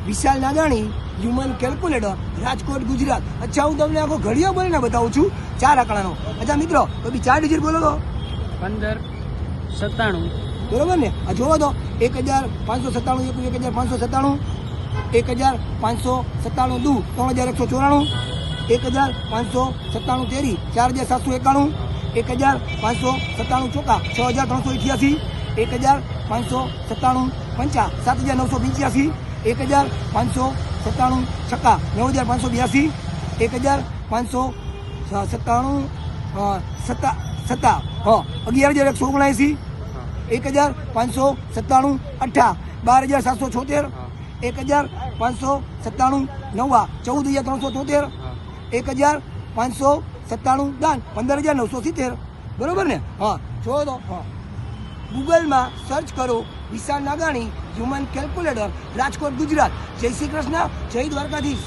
વિશાલ નાગાણી, human calculator, Rajkot, Gujarat. અચ્છા, હું તમને આખો ઘડિયો બોલીને બતાવું છું 4 આંકડાનો. અચ્છા મિત્રો, તો બી 4 ડિજિટ બોલો તો. 1597. બરોબર ને? આ જોવો તો 1597, 1597, 1597 દુ 3194, 1597 તેરી 4791, 1597 ચોકા 6388, 1597 પંચા 7985, 1597 છક્કા 9582, 1597 સત્તા 11179, 1597 અઠ્ઠા 12776, 1597 નવા 14373, 1597 દાન 15970. બરોબર ને? હા, જો તો હા, ગૂગલમાં સર્ચ કરો વિશાલ નાગાણી, હ્યુમન કેલ્ક્યુલેટર, રાજકોટ, ગુજરાત. જય શ્રી કૃષ્ણ, જય દ્વારકાધીશ.